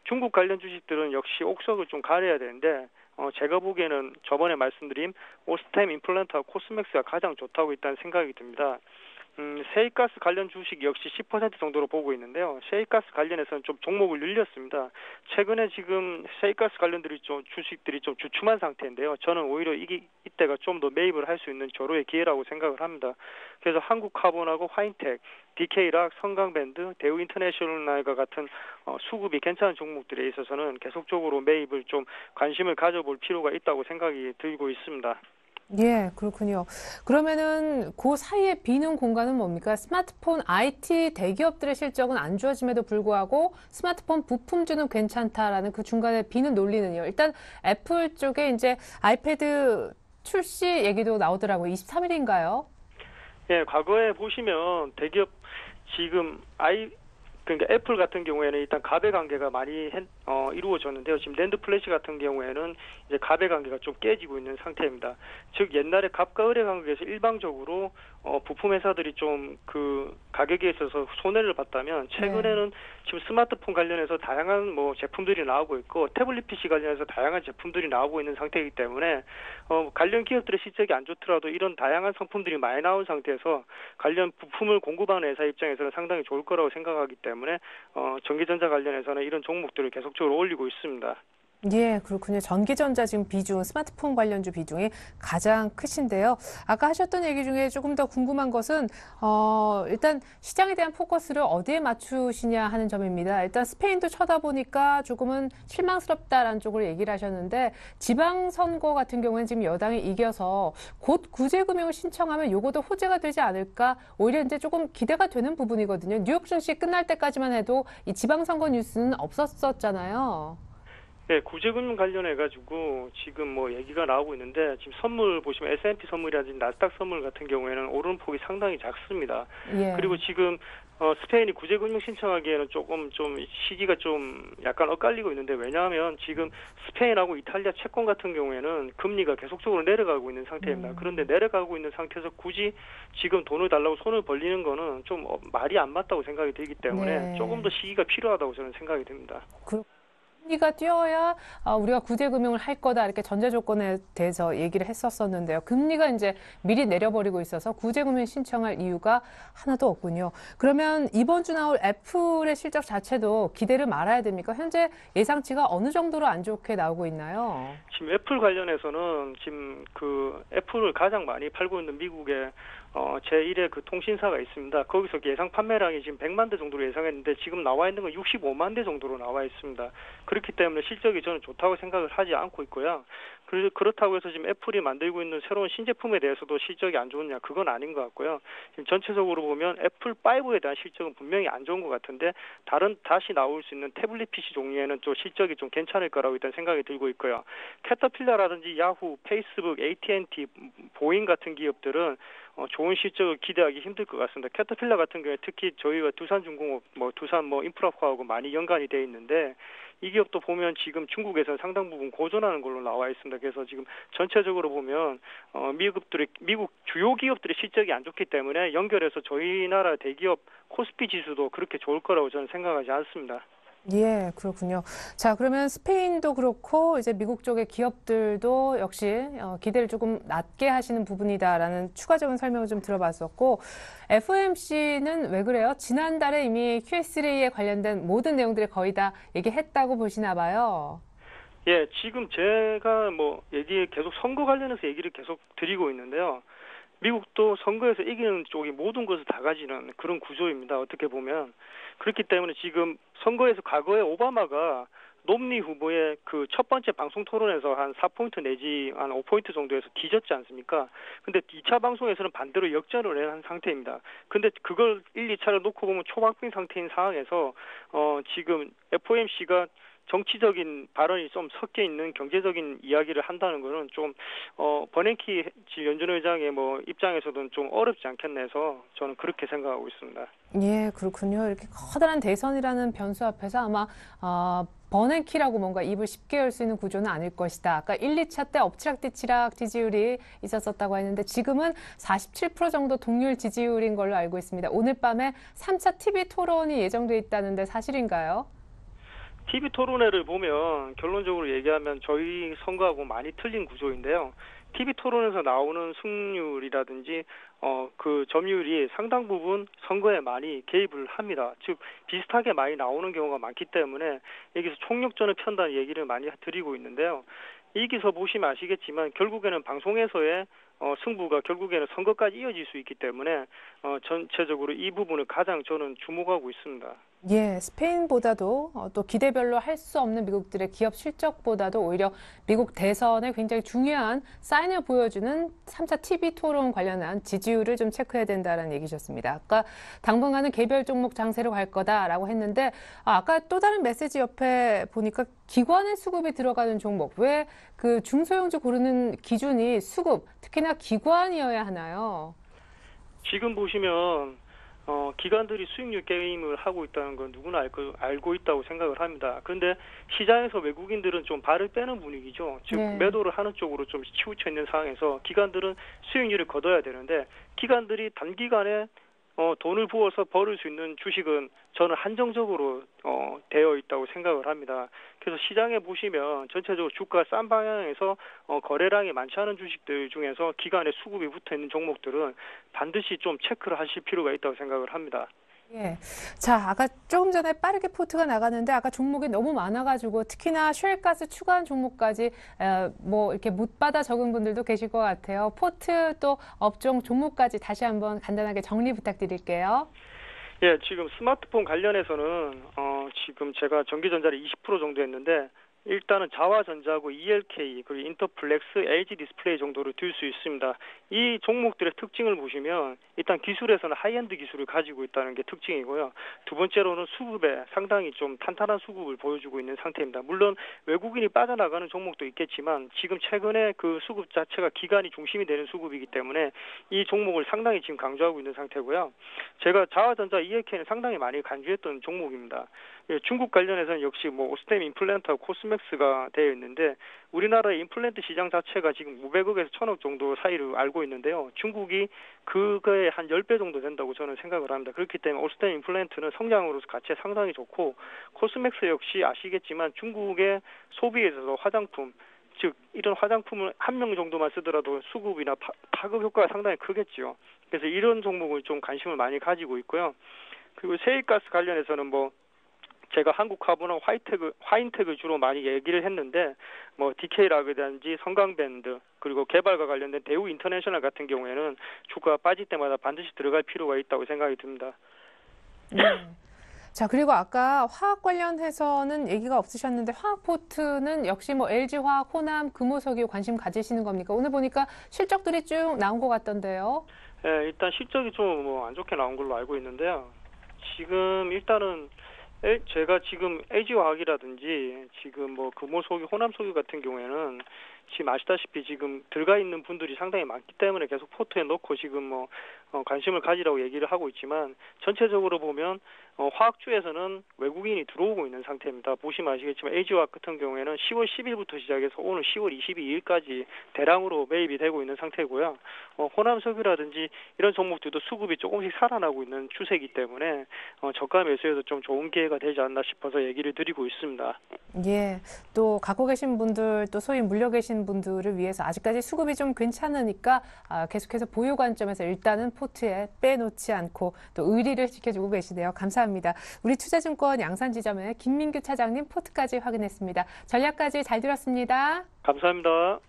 중국 관련 주식들은 역시 옥석을 좀 가려야 되는데 제가 보기에는 저번에 말씀드린 오스템 임플란트와 코스맥스가 가장 좋다고 일단 생각이 듭니다. 셰일가스 관련 주식 역시 10% 정도로 보고 있는데요. 셰일가스 관련해서는 좀 종목을 늘렸습니다. 최근에 지금 셰일가스 관련들이 주식들이 좀 주춤한 상태인데요. 저는 오히려 이때가 좀 더 매입을 할 수 있는 절호의 기회라고 생각을 합니다. 그래서 한국카본하고 화인텍, DK락, 성강밴드, 대우인터내셔널과 같은 수급이 괜찮은 종목들에 있어서는 계속적으로 매입을 좀 관심을 가져볼 필요가 있다고 생각이 들고 있습니다. 예, 그렇군요. 그러면은 그 사이에 비는 공간은 뭡니까? 스마트폰 IT 대기업들의 실적은 안 좋아짐에도 불구하고 스마트폰 부품주는 괜찮다라는 그 중간에 비는 논리는요. 일단 애플 쪽에 이제 아이패드 출시 얘기도 나오더라고요. 23일인가요? 예, 과거에 보시면 대기업 지금 그러니까 애플 같은 경우에는 일단 갑의 관계가 많이 이루어졌는데요. 지금 낸드 플래시 같은 경우에는 이제 갑의 관계가 좀 깨지고 있는 상태입니다. 즉 옛날에 갑과 을의 관계에서 일방적으로 부품 회사들이 좀 그 가격에 있어서 손해를 봤다면 최근에는 지금 스마트폰 관련해서 다양한 제품들이 나오고 있고 태블릿 PC 관련해서 다양한 제품들이 나오고 있는 상태이기 때문에 관련 기업들의 실적이 안 좋더라도 이런 다양한 상품들이 많이 나온 상태에서 관련 부품을 공급하는 회사 입장에서는 상당히 좋을 거라고 생각하기 때문에 전기전자 관련해서는 이런 종목들을 계속적으로 올리고 있습니다. 예, 그렇군요. 전기전자 지금 비중, 스마트폰 관련주 비중이 가장 크신데요. 아까 하셨던 얘기 중에 조금 더 궁금한 것은, 일단 시장에 대한 포커스를 어디에 맞추시냐 하는 점입니다. 일단 스페인도 쳐다보니까 조금은 실망스럽다라는 쪽으로 얘기를 하셨는데, 지방선거 같은 경우는 지금 여당이 이겨서 곧 구제금융을 신청하면 요거도 호재가 되지 않을까? 오히려 이제 조금 기대가 되는 부분이거든요. 뉴욕 증시 끝날 때까지만 해도 이 지방선거 뉴스는 없었었잖아요. 네, 구제금융 관련해가지고 지금 얘기가 나오고 있는데 지금 선물 보시면 S&P 선물이라든지 나스닥 선물 같은 경우에는 오르는 폭이 상당히 작습니다. 예. 그리고 지금 스페인이 구제금융 신청하기에는 조금 좀 시기가 좀 약간 엇갈리고 있는데, 왜냐하면 지금 스페인하고 이탈리아, 채권 같은 경우에는 금리가 계속적으로 내려가고 있는 상태입니다. 그런데 내려가고 있는 상태에서 굳이 지금 돈을 달라고 손을 벌리는 거는 좀 말이 안 맞다고 생각이 들기 때문에 네. 조금 더 시기가 필요하다고 저는 생각이 듭니다. 금리가 뛰어야 우리가 구제금융을 할 거다 이렇게 전제 조건에 대해서 얘기를 했었었는데요. 금리가 이제 미리 내려버리고 있어서 구제금융 신청할 이유가 하나도 없군요. 그러면 이번 주 나올 애플의 실적 자체도 기대를 말아야 됩니까? 현재 예상치가 어느 정도로 안 좋게 나오고 있나요? 지금 애플 관련해서는 지금 그 애플을 가장 많이 팔고 있는 미국의 제1의 그 통신사가 있습니다. 거기서 예상 판매량이 지금 100만 대 정도로 예상했는데 지금 나와 있는 건 65만 대 정도로 나와 있습니다. 그렇기 때문에 실적이 저는 좋다고 생각을 하지 않고 있고요. 그렇다고 해서 지금 애플이 만들고 있는 새로운 신제품에 대해서도 실적이 안 좋느냐, 그건 아닌 것 같고요. 지금 전체적으로 보면 애플5에 대한 실적은 분명히 안 좋은 것 같은데, 다시 나올 수 있는 태블릿 PC 종류에는 또 실적이 좀 괜찮을 거라고 일단 생각이 들고 있고요. 캐터필러라든지 야후, 페이스북, AT&T, 보잉 같은 기업들은 좋은 실적을 기대하기 힘들 것 같습니다. 캐터필러 같은 경우에 특히 저희가 두산중공업, 두산 인프라화하고 많이 연관이 돼 있는데, 이 기업도 보면 지금 중국에서 상당 부분 고전하는 걸로 나와 있습니다. 그래서 지금 전체적으로 보면 미국 주요 기업들의 실적이 안 좋기 때문에 연결해서 저희 나라 대기업 코스피 지수도 그렇게 좋을 거라고 저는 생각하지 않습니다. 예, 그렇군요. 자, 그러면 스페인도 그렇고 이제 미국 쪽의 기업들도 역시 기대를 조금 낮게 하시는 부분이다라는 추가적인 설명을 좀 들어봤었고, FOMC는 왜 그래요? 지난달에 이미 QS3에 관련된 모든 내용들을 거의 다 얘기했다고 보시나 봐요. 예, 지금 제가 계속 선거 관련해서 얘기를 계속 드리고 있는데요. 미국도 선거에서 이기는 쪽이 모든 것을 다 가지는 그런 구조입니다. 어떻게 보면. 그렇기 때문에 지금 선거에서 과거에 오바마가 롬니 후보의 그 첫 번째 방송 토론에서 한 4포인트 내지 한 5포인트 정도에서 뒤졌지 않습니까? 근데 2차 방송에서는 반대로 역전을 한 상태입니다. 근데 그걸 1, 2차를 놓고 보면 초박빙 상태인 상황에서 지금 FOMC가 정치적인 발언이 좀 섞여 있는 경제적인 이야기를 한다는 거는 좀 버냉키 연준 의장의 입장에서는 좀 어렵지 않겠나 해서 저는 그렇게 생각하고 있습니다. 예, 그렇군요. 이렇게 커다란 대선이라는 변수 앞에서 아마 버냉키라고 뭔가 입을 쉽게 열 수 있는 구조는 아닐 것이다. 아까 1, 2차 때 엎치락뒤치락 지지율이 있었었다고 했는데 지금은 47% 정도 동률 지지율인 걸로 알고 있습니다. 오늘 밤에 3차 TV 토론이 예정돼 있다는데 사실인가요? TV 토론회를 보면 결론적으로 얘기하면 저희 선거하고 많이 틀린 구조인데요. TV 토론에서 나오는 승률이라든지 그 점유율이 상당 부분 선거에 많이 개입을 합니다. 즉 비슷하게 많이 나오는 경우가 많기 때문에 여기서 총력전을 편다는 얘기를 많이 드리고 있는데요. 여기서 보시면 아시겠지만 결국에는 방송에서의 승부가 결국에는 선거까지 이어질 수 있기 때문에 전체적으로 이 부분을 가장 저는 주목하고 있습니다. 예, 스페인보다도 또 기대별로 할 수 없는 미국들의 기업 실적보다도 오히려 미국 대선에 굉장히 중요한 사인을 보여주는 3차 TV 토론 관련한 지지율을 좀 체크해야 된다는 얘기셨습니다. 아까 당분간은 개별 종목 장세로 갈 거다라고 했는데 아까 또 다른 메시지 옆에 보니까 기관의 수급이 들어가는 종목, 왜 그 중소형주 고르는 기준이 수급, 특히나 기관이어야 하나요? 지금 보시면 기관들이 수익률 게임을 하고 있다는 건 누구나 알고 있다고 생각을 합니다. 그런데 시장에서 외국인들은 좀 발을 빼는 분위기죠. 즉 네. 매도를 하는 쪽으로 좀 치우쳐 있는 상황에서 기관들은 수익률을 거둬야 되는데 기관들이 단기간에 돈을 부어서 벌을 수 있는 주식은 저는 한정적으로 되어 있다고 생각을 합니다. 그래서 시장에 보시면 전체적으로 주가 싼 방향에서 거래량이 많지 않은 주식들 중에서 기관에 수급이 붙어 있는 종목들은 반드시 좀 체크를 하실 필요가 있다고 생각을 합니다. 예. 자, 아까 조금 전에 빠르게 포트가 나갔는데 아까 종목이 너무 많아가지고 특히나 쉘가스 추가한 종목까지 이렇게 못 받아 적은 분들도 계실 것 같아요. 포트 또 업종 종목까지 다시 한번 간단하게 정리 부탁드릴게요. 예, 지금 스마트폰 관련해서는 지금 제가 전기전자를 20% 정도 했는데 일단은 자화전자하고 ELK 그리고 인터플렉스, LG 디스플레이 정도로 들 수 있습니다. 이 종목들의 특징을 보시면 일단 기술에서는 하이엔드 기술을 가지고 있다는 게 특징이고요. 두 번째로는 수급에 상당히 좀 탄탄한 수급을 보여주고 있는 상태입니다. 물론 외국인이 빠져나가는 종목도 있겠지만 지금 최근에 그 수급 자체가 기관이 중심이 되는 수급이기 때문에 이 종목을 상당히 지금 강조하고 있는 상태고요. 제가 자화전자 ELK는 상당히 많이 간주했던 종목입니다. 예, 중국 관련해서는 역시 뭐 오스템 임플란트와 코스맥스가 되어 있는데 우리나라의 임플란트 시장 자체가 지금 500억에서 1000억 정도 사이로 알고 있는데요. 중국이 그거의 한 10배 정도 된다고 저는 생각을 합니다. 그렇기 때문에 오스템 임플란트는 성장으로서 가치 상당히 좋고 코스맥스 역시 아시겠지만 중국의 소비에 있어서 화장품 즉 이런 화장품을 한 명 정도만 쓰더라도 수급이나 파급 효과가 상당히 크겠죠. 그래서 이런 종목을 좀 관심을 많이 가지고 있고요. 그리고 세일가스 관련해서는 뭐 제가 한국화분은 화인텍을 주로 많이 얘기를 했는데 뭐 DK라든지 성강밴드 그리고 개발과 관련된 대우 인터내셔널 같은 경우에는 주가가 빠질 때마다 반드시 들어갈 필요가 있다고 생각이 듭니다. 네. 자, 그리고 아까 화학 관련해서는 얘기가 없으셨는데 화학 포트는 역시 뭐 LG화학, 호남, 금호석유 관심 가지시는 겁니까? 오늘 보니까 실적들이 쭉 나온 것 같던데요. 네, 일단 실적이 좀 뭐 안 좋게 나온 걸로 알고 있는데요. 지금 일단은 제가 지금 LG화학이라든지 지금 뭐 금호석유, 호남석유 같은 경우에는 지금 아시다시피 지금 들어가 있는 분들이 상당히 많기 때문에 계속 포트에 넣고 지금 뭐 관심을 가지라고 얘기를 하고 있지만 전체적으로 보면 화학주에서는 외국인이 들어오고 있는 상태입니다. 보시면 아시겠지만 LG화학 같은 경우에는 10월 10일부터 시작해서 오늘 10월 22일까지 대량으로 매입이 되고 있는 상태고요. 호남석유라든지 이런 종목들도 수급이 조금씩 살아나고 있는 추세이기 때문에 저가 매수에도 좀 좋은 기회가 되지 않나 싶어서 얘기를 드리고 있습니다. 예, 또 갖고 계신 분들, 또 소위 물려 계신 분들을 위해서 아직까지 수급이 좀 괜찮으니까 계속해서 보유 관점에서 일단은 포트에 빼놓지 않고 또 의리를 지켜주고 계시네요. 감사합니다. 우리 투자증권 양산지점의 김민규 차장님 포트까지 확인했습니다. 전략까지 잘 들었습니다. 감사합니다.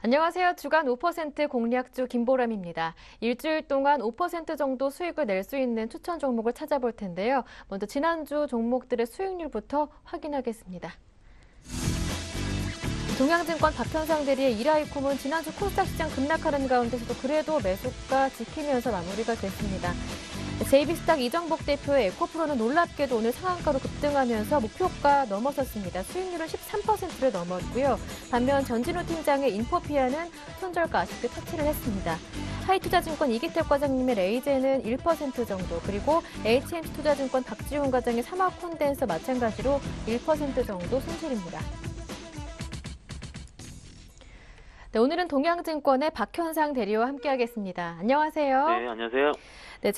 안녕하세요. 주간 5% 공략주 김보람입니다. 일주일 동안 5% 정도 수익을 낼 수 있는 추천 종목을 찾아볼 텐데요. 먼저 지난주 종목들의 수익률부터 확인하겠습니다. 동양증권 박현상 대리의 이라이콤은 지난주 코스닥 시장 급락하는 가운데서도 그래도 매수가 지키면서 마무리가 됐습니다. JB스탁 이정복 대표의 에코프로는 놀랍게도 오늘 상한가로 급등하면서 목표가 넘어섰습니다. 수익률은 13%를 넘었고요. 반면 전진우 팀장의 인포피아는 손절가 아쉽게 터치를 했습니다. 하이투자증권 이기택 과장님의 레이제는 1% 정도, 그리고 HMC투자증권 박지훈 과장의 사마콘덴서 마찬가지로 1% 정도 손실입니다. 네, 오늘은 동양증권의 박현상 대리와 함께하겠습니다. 안녕하세요. 네, 안녕하세요. 네,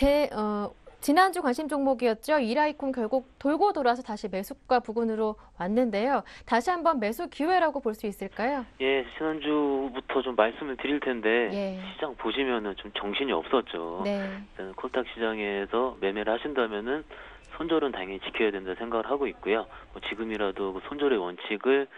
지난주 관심 종목이었죠. 이라이콤 결국 돌고 돌아서 다시 매수가 부근으로 왔는데요. 다시 한번 매수 기회라고 볼 수 있을까요? 예, 지난주부터 좀 말씀을 드릴 텐데 예. 시장 보시면은 좀 정신이 없었죠. 네. 일단 코스닥 시장에서 매매를 하신다면은 손절은 당연히 지켜야 된다 생각을 하고 있고요. 뭐 지금이라도 그 손절의 원칙을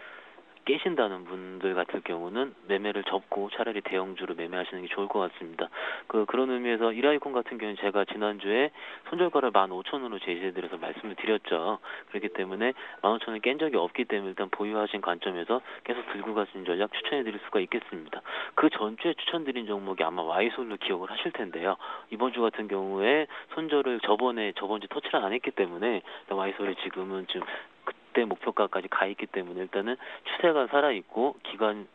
깨신다는 분들 같은 경우는 매매를 접고 차라리 대형주로 매매하시는 게 좋을 것 같습니다. 그런 의미에서 이라이콘 같은 경우는 제가 지난주에 손절가를 15,000원으로 제시해드려서 말씀을 드렸죠. 그렇기 때문에 15,000원 깬 적이 없기 때문에 일단 보유하신 관점에서 계속 들고 가시는 전략 추천해드릴 수가 있겠습니다. 그 전주에 추천드린 종목이 아마 와이솔로 기억을 하실 텐데요. 이번 주 같은 경우에 손절을 저번주 터치를 안 했기 때문에 와이솔이 지금은 좀 그때 목표가까지 가 있기 때문에 일단은 추세가 살아있고 기간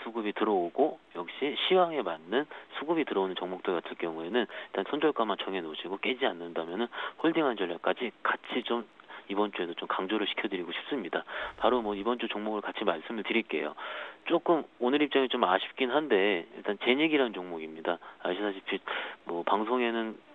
수급이 들어오고 역시 시황에 맞는 수급이 들어오는 종목들 같은 경우에는 일단 손절가만 정해놓으시고 깨지 않는다면은 홀딩한 전략까지 같이 좀 이번 주에도 좀 강조를 시켜드리고 싶습니다. 바로 뭐 이번 주 종목을 같이 말씀을 드릴게요. 조금 오늘 입장이 좀 아쉽긴 한데 일단 제닉이라는 종목입니다. 아시다시피 뭐 방송에는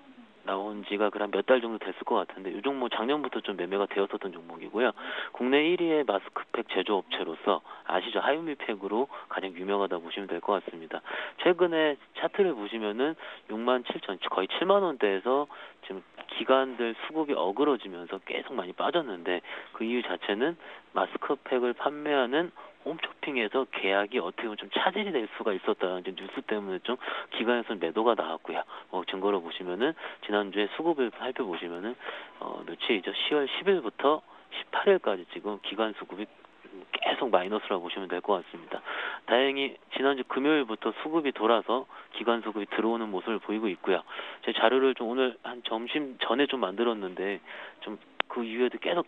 나온 지가 그냥 몇 달 정도 됐을 것 같은데 이 종목 작년부터 좀 매매가 되었었던 종목이고요. 국내 1위의 마스크팩 제조업체로서 아시죠? 하이미팩으로 가장 유명하다 보시면 될 것 같습니다. 최근에 차트를 보시면은 67,000 거의 7만 원대에서 지금 기관들 수급이 어그러지면서 계속 많이 빠졌는데 그 이유 자체는 마스크팩을 판매하는 홈쇼핑에서 계약이 어떻게 보면 좀 차질이 될 수가 있었다는 뉴스 때문에 좀 기관에서 매도가 나왔고요. 증거로 보시면은 지난주에 수급을 살펴보시면은 며칠이죠. 10월 10일부터 18일까지 지금 기관 수급이 계속 마이너스라고 보시면 될 것 같습니다. 다행히 지난주 금요일부터 수급이 돌아서 기관 수급이 들어오는 모습을 보이고 있고요. 제 자료를 좀 오늘 한 점심 전에 좀 만들었는데 좀 그 이후에도 계속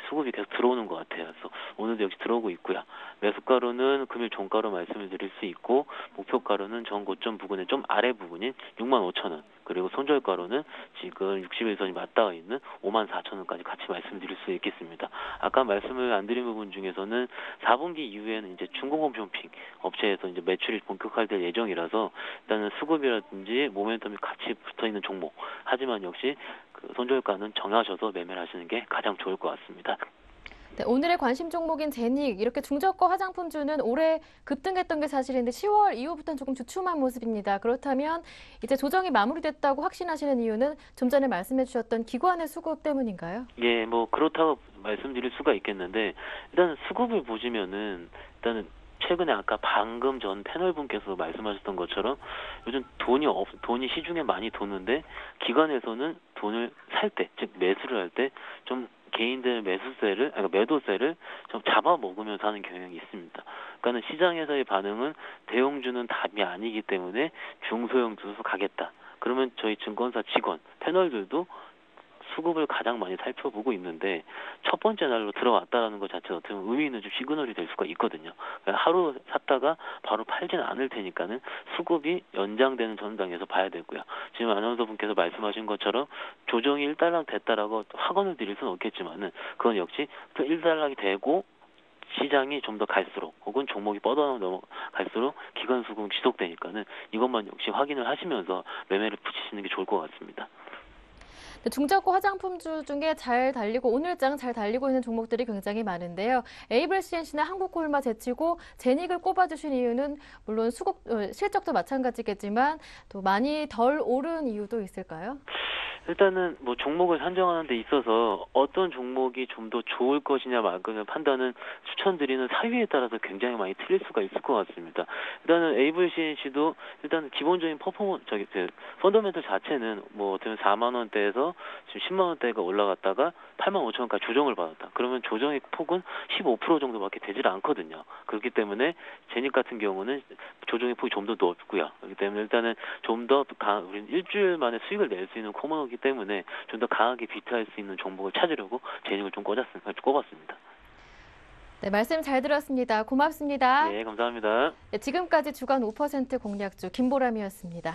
수급이 계속 들어오는 것 같아요. 그래서 오늘도 역시 들어오고 있고요. 매수가로는 금일 종가로 말씀을 드릴 수 있고 목표가로는 전 고점 부근의 좀 아래 부분인 65,000원 그리고 손절가로는 지금 61선이 맞닿아 있는 54,000원까지 같이 말씀드릴 수 있겠습니다. 아까 말씀을 안 드린 부분 중에서는 4분기 이후에는 이제 중공홈쇼핑 업체에서 이제 매출이 본격화될 예정이라서 일단은 수급이라든지 모멘텀이 같이 붙어 있는 종목. 하지만 역시 그 손절가는 정하셔서 매매를 하시는 게 가장 좋을 것 같습니다. 네, 오늘의 관심 종목인 제닉, 이렇게 중저가 화장품주는 올해 급등했던 게 사실인데 10월 이후부터는 조금 주춤한 모습입니다. 그렇다면 이제 조정이 마무리됐다고 확신하시는 이유는 좀 전에 말씀해 주셨던 기관의 수급 때문인가요? 예, 뭐 그렇다고 말씀드릴 수가 있겠는데 일단 수급을 보시면은 일단은 최근에 아까 방금 전 패널분께서 말씀하셨던 것처럼 요즘 돈이 시중에 많이 도는데 기관에서는 돈을 살 때, 즉 매수를 할 때 좀 개인들 매도세를 좀 잡아먹으면서 하는 경향이 있습니다. 그러니까 시장에서의 반응은 대형주는 답이 아니기 때문에 중소형주로 가겠다. 그러면 저희 증권사 직원, 패널들도 수급을 가장 많이 살펴보고 있는데 첫 번째 날로 들어왔다라는 것 자체가 어떻게 보면 의미 있는 좀 시그널이 될 수가 있거든요. 하루 샀다가 바로 팔지는 않을 테니까는 수급이 연장되는 전당에서 봐야 되고요. 지금 아나운서 분께서 말씀하신 것처럼 조정이 1달러 됐다라고 확언을 드릴 수는 없겠지만은 그건 역시 1달러이 되고 시장이 좀 더 갈수록 혹은 종목이 뻗어넘어갈수록 기관 수급이 지속되니까는 이것만 역시 확인을 하시면서 매매를 붙이시는 게 좋을 것 같습니다. 중저가 화장품주 중에 잘 달리고 오늘장 잘 달리고 있는 종목들이 굉장히 많은데요. 에이블 CNC나 한국콜마 제치고 제닉을 꼽아주신 이유는 물론 실적도 마찬가지겠지만 또 많이 덜 오른 이유도 있을까요? 일단은 뭐 종목을 산정하는 데 있어서 어떤 종목이 좀 더 좋을 것이냐 말거냐 판단은 추천드리는 사유에 따라서 굉장히 많이 틀릴 수가 있을 것 같습니다. 일단은 AVCNC도 일단 기본적인 펀더멘털 자체는 뭐 어떻게 보면 4만 원대에서 지금 10만 원대가 올라갔다가 8만 5천 원까지 조정을 받았다. 그러면 조정의 폭은 15% 정도밖에 되질 않거든요. 그렇기 때문에 제닉 같은 경우는 조정의 폭이 좀 더 넓고요. 그렇기 때문에 일단은 좀 더 우리는 일주일 만에 수익을 낼 수 있는 코모노기 때문에 좀 더 강하게 비트할 수 있는 종목을 찾으려고 제닉을 좀 꼽았습니다. 네, 말씀 잘 들었습니다. 고맙습니다. 네, 감사합니다. 네, 지금까지 주간 5% 공략주 김보람이었습니다.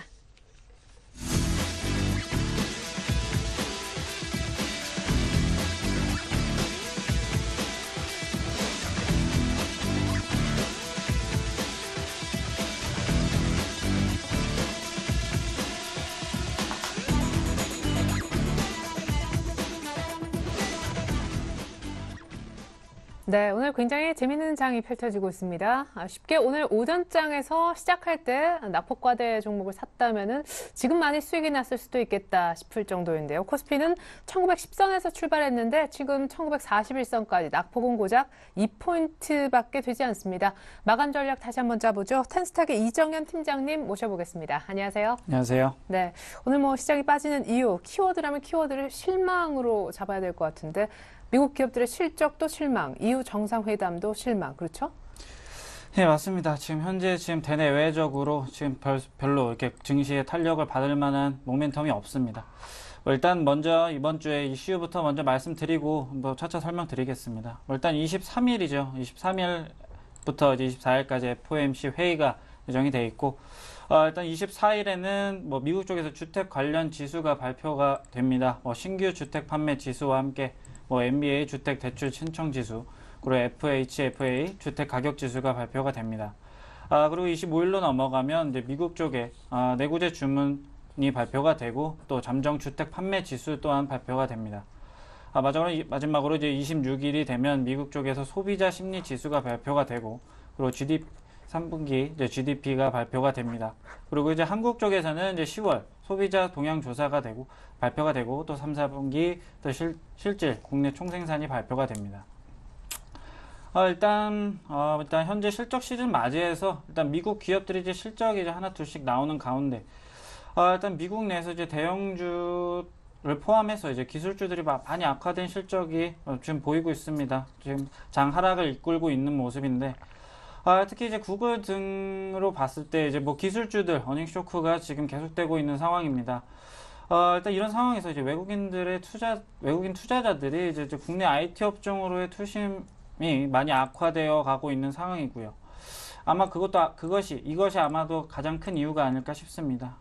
네, 오늘 굉장히 재밌는 장이 펼쳐지고 있습니다. 쉽게 오늘 오전장에서 시작할 때 낙폭과대 종목을 샀다면은 지금 많이 수익이 났을 수도 있겠다 싶을 정도인데요. 코스피는 1910선에서 출발했는데 지금 1941선까지 낙폭은 고작 2포인트밖에 되지 않습니다. 마감 전략 다시 한번 짜보죠. 텐스탁의 이정현 팀장님 모셔보겠습니다. 안녕하세요. 안녕하세요. 네, 오늘 뭐 시장이 빠지는 이유, 키워드라면 키워드를 실망으로 잡아야 될 것 같은데 미국 기업들의 실적도 실망, EU 정상회담도 실망, 그렇죠? 네, 맞습니다. 현재 대내외적으로 별로 이렇게 증시에 탄력을 받을 만한 모멘텀이 없습니다. 일단 먼저 이번 주에 이슈부터 먼저 말씀드리고 차차 설명드리겠습니다. 일단 23일이죠. 23일부터 이제 24일까지 FOMC 회의가 예정이 돼 있고, 일단 24일에는 미국 쪽에서 주택 관련 지수가 발표가 됩니다. 신규 주택 판매 지수와 함께 뭐 MBA 주택 대출 신청 지수, 그리고 FHFA 주택 가격 지수가 발표가 됩니다. 그리고 25일로 넘어가면 이제 미국 쪽에 내구재 주문이 발표가 되고 또 잠정 주택 판매 지수 또한 발표가 됩니다. 마지막으로 이제 26일이 되면 미국 쪽에서 소비자 심리 지수가 발표가 되고, 그리고 3분기 이제 GDP가 발표가 됩니다. 그리고 이제 한국 쪽에서는 이제 10월 소비자 동향 조사가 발표가 되고, 또 3, 4분기 또 실질 국내 총생산이 발표가 됩니다. 일단 현재 실적 시즌 맞이해서 일단 미국 기업들이 이제 실적이 이제 하나 둘씩 나오는 가운데, 일단 미국 내에서 이제 대형주를 포함해서 이제 기술주들이 많이 악화된 실적이 지금 보이고 있습니다. 지금 장 하락을 이끌고 있는 모습인데, 특히 이제 구글 등으로 봤을 때 이제 뭐 기술주들 어닝 쇼크가 지금 계속되고 있는 상황입니다. 일단 이런 상황에서 이제 외국인 투자자들이 이제 국내 IT 업종으로의 투심이 많이 악화되어 가고 있는 상황이고요. 아마 이것이 아마도 가장 큰 이유가 아닐까 싶습니다.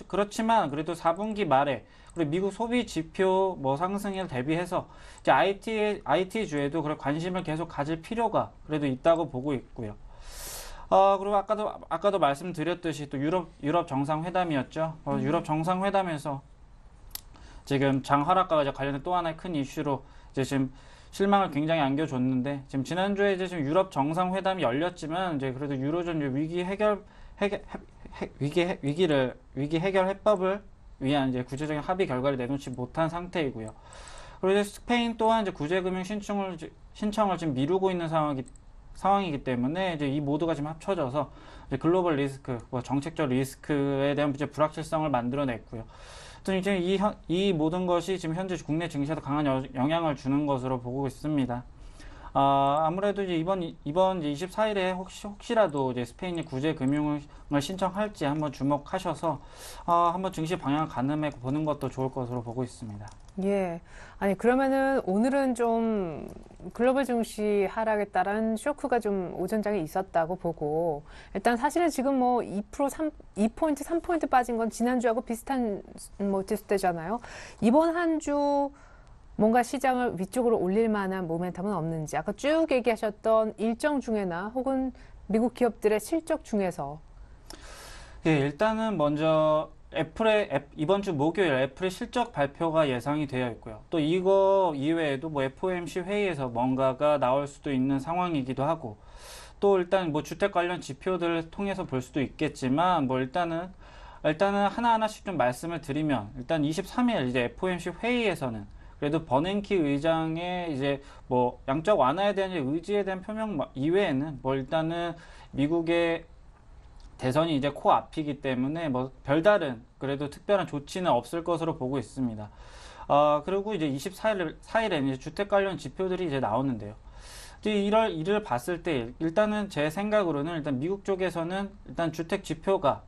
그렇지만 그래도 4분기 말에 그리고 미국 소비 지표 상승에 대비해서 이제 IT 주에도 그런 관심을 계속 가질 필요가 그래도 있다고 보고 있고요. 그리고 아까도 말씀드렸듯이 또 유럽 정상회담이었죠. 유럽 정상회담에서 지금 장 하락과 관련된 또 하나의 큰 이슈로 이제 지금 실망을 굉장히 안겨줬는데, 지금 지난주에 이제 지금 유럽 정상회담이 열렸지만 이제 그래도 유로존 위기 해결 해법을 위한 이제 구체적인 합의 결과를 내놓지 못한 상태이고요. 그리고 이제 스페인 또한 이제 구제금융 신청을 지금 미루고 있는 상황이기 때문에 이제 이 모두가 지금 합쳐져서 이제 글로벌 리스크, 정책적 리스크에 대한 이제 불확실성을 만들어냈고요. 이제 이 모든 것이 지금 현재 국내 증시에도 강한 영향을 주는 것으로 보고 있습니다. 아무래도 이제 이번 24일에 혹시라도 이제 스페인이 구제 금융을 신청할지 한번 주목하셔서 한번 증시 방향을 가늠해 보는 것도 좋을 것으로 보고 있습니다. 예. 아니, 그러면은 오늘은 좀 글로벌 증시 하락에 따른 쇼크가 좀 오전장에 있었다고 보고, 일단 사실은 지금 2포인트, 3포인트 빠진 건 지난주하고 비슷한 지수대잖아요. 이번 한 주 뭔가 시장을 위쪽으로 올릴 만한 모멘텀은 없는지, 아까 쭉 얘기하셨던 일정 중에나 혹은 미국 기업들의 실적 중에서. 예, 일단은 먼저 이번 주 목요일 애플의 실적 발표가 예상이 되어 있고요. 또 이거 이외에도 FOMC 회의에서 뭔가가 나올 수도 있는 상황이기도 하고, 또 일단 주택 관련 지표들을 통해서 볼 수도 있겠지만, 일단은 하나하나씩 좀 말씀을 드리면, 일단 23일 이제 FOMC 회의에서는 그래도 버냉키 의장의 이제 양적 완화에 대한 의지에 대한 표명 이외에는 일단은 미국의 대선이 이제 코앞이기 때문에 별다른 그래도 특별한 조치는 없을 것으로 보고 있습니다. 그리고 이제 24일에는 이제 주택 관련 지표들이 이제 나오는데요. 이제 이를 봤을 때 일단은 제 생각으로는 일단 미국 쪽에서는 일단 주택 지표가